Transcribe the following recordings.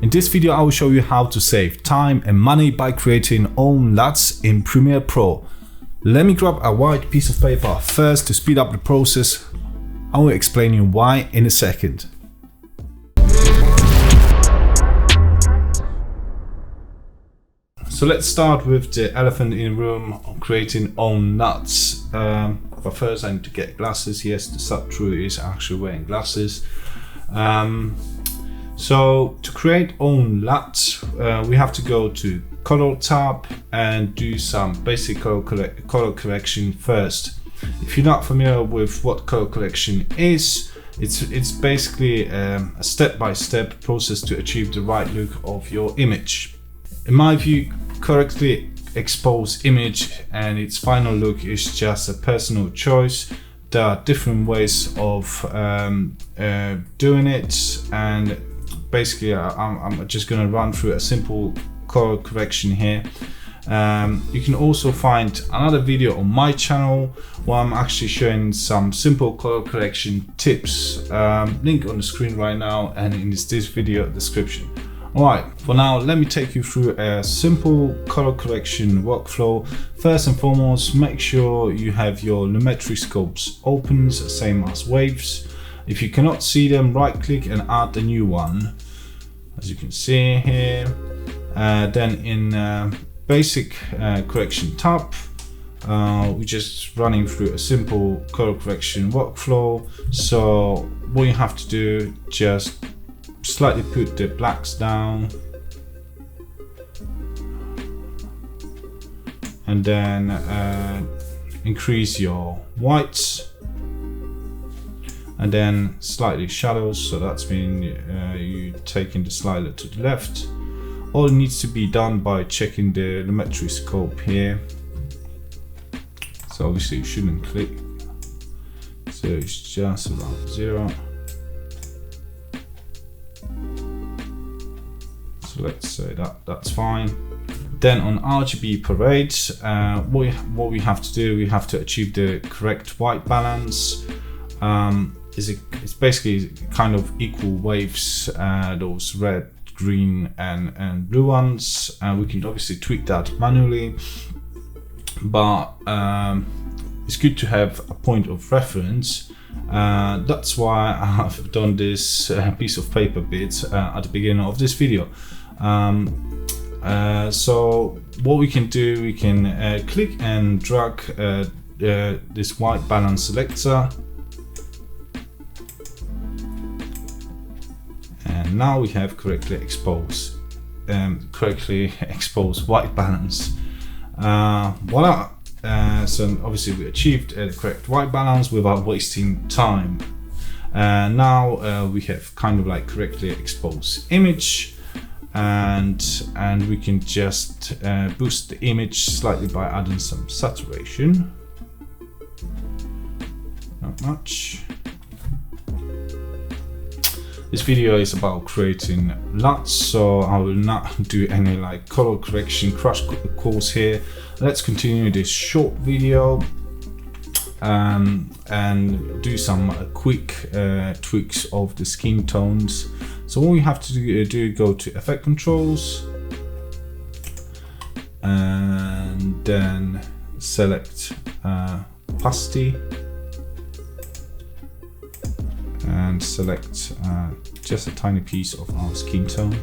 In this video, I will show you how to save time and money by creating own LUTs in Premiere Pro. Let me grab a white piece of paper first to speed up the process. I will explain you why in a second. So let's start with the elephant in the room on creating own LUTs. But first I need to get glasses. Yes, the sub-true is actually wearing glasses. So to create own LUT, we have to go to color tab and do some basic color correction first. If you're not familiar with what color correction is, it's basically a step-by-step process to achieve the right look of your image. In my view, correctly exposed image and its final look is just a personal choice. There are different ways of doing it, and basically I'm just going to run through a simple color correction here. You can also find another video on my channel where I'm actually showing some simple color correction tips. Link on the screen right now and in this video description. Alright, for now let me take you through a simple color correction workflow. First and foremost, make sure you have your lumetri scopes open, same as waves. If you cannot see them, right click and add a new one, as you can see here. Then in basic correction tab, we're just running through a simple color correction workflow. So what you have to do, just slightly put the blacks down and then increase your whites and then slightly shadows, so that's mean you taking the slider to the left. All needs to be done by checking the lumetri scope here. So obviously you shouldn't click, so it's just around 0. So let's say that's fine. Then on RGB parade, what we have to do, we have to achieve the correct white balance. It's basically kind of equal waves, those red, green and blue ones. We can obviously tweak that manually, but it's good to have a point of reference. That's why I've done this piece of paper bit at the beginning of this video. So what we can do, we can click and drag this white balance selector, and now we have correctly exposed white balance. Voila! So obviously we achieved the correct white balance without wasting time. Now we have kind of like correctly exposed image, and we can just boost the image slightly by adding some saturation. Not much. This video is about creating LUTs, so I will not do any like color correction crash course here. Let's continue this short video and do some quick tweaks of the skin tones. So what we have to do, go to effect controls and then select opacity and select just a tiny piece of our skin tone.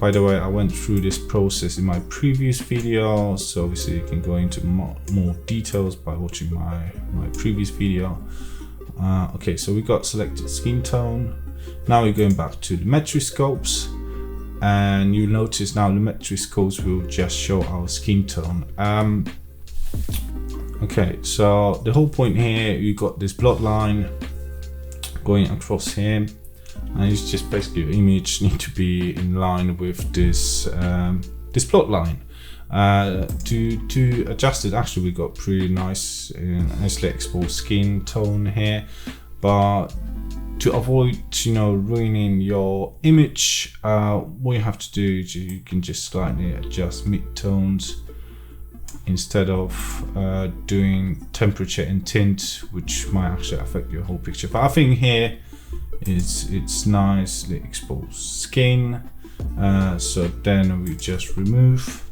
By the way, I went through this process in my previous video, so obviously you can go into more details by watching my previous video. Okay, so we got selected skin tone. Now we're going back to lumetri scopes, and you'll notice now lumetri scopes will just show our skin tone. Okay, so the whole point here, you got this blot line going across here, and it's just basically your image need to be in line with this this plot line. To adjust it, actually we got pretty nice nicely exposed skin tone here, but to avoid ruining your image, what you have to do is you can just slightly adjust mid-tones instead of doing temperature and tint, which might actually affect your whole picture. But I think here it's nicely exposed skin. So then we just remove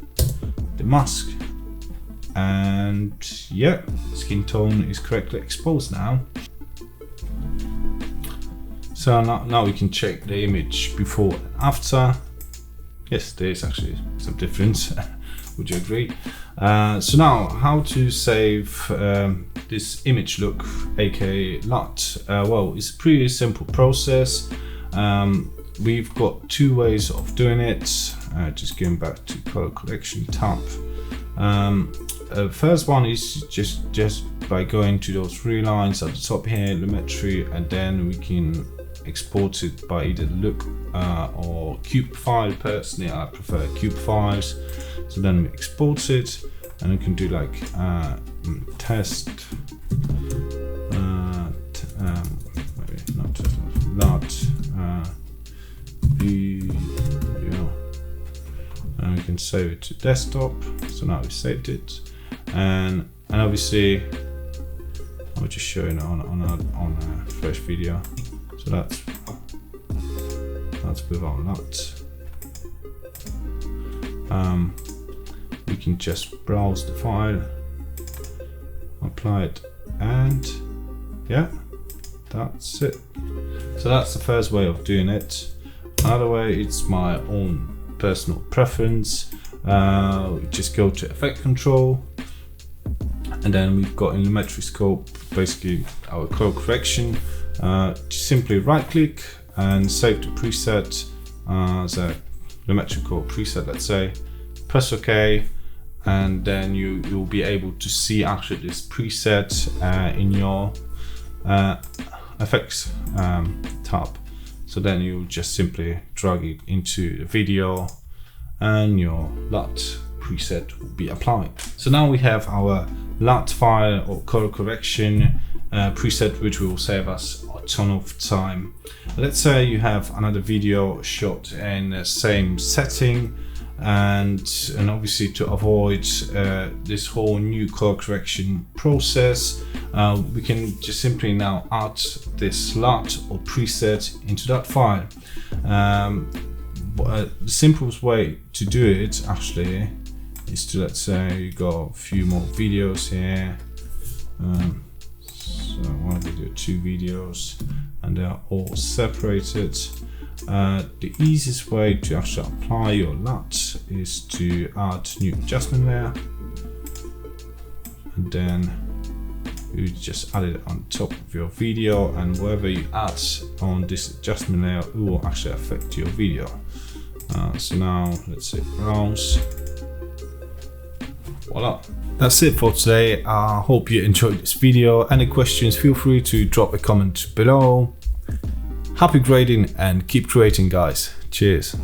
the mask, and yeah, skin tone is correctly exposed now. So now we can check the image before and after. Yes, there is actually some difference. Would you agree? So now, how to save this image look, aka LUT? Well, it's a pretty simple process. We've got two ways of doing it. Just going back to color correction tab. First one is just by going to those three lines at the top here, Lumetri, and then we can export it by either LUT or cube file. Personally, I prefer cube files. So then we export it, and we can do like test, maybe not test, LUT video, and we can save it to desktop. So now we saved it, and obviously I'll just show it on a fresh video. So that's with our LUT. We can just browse the file, apply it, and yeah, that's it. So that's the first way of doing it. Another way, it's my own personal preference. Just go to effect control, and then we've got in Lumetri scope basically our color correction. Just simply right click and save the preset as a Lumetri color preset, let's say. Press OK, and then you'll be able to see actually this preset in your effects tab. So then you just simply drag it into the video, and your LUT preset will be applied. So now we have our LUT file or color correction preset, which will save us a ton of time. Let's say you have another video shot in the same setting, and obviously to avoid this whole new color correction process, we can just simply now add this LUT or preset into that file. The simplest way to do it actually is to, let's say you got a few more videos here. So one video, two videos, and they are all separated. The easiest way to actually apply your LUT is to add new adjustment layer, and then you just add it on top of your video, and wherever you add on this adjustment layer, it will actually affect your video. So now let's say browse. Voila. That's it for today. I hope you enjoyed this video. Any questions, feel free to drop a comment below. Happy grading and keep creating, guys. Cheers.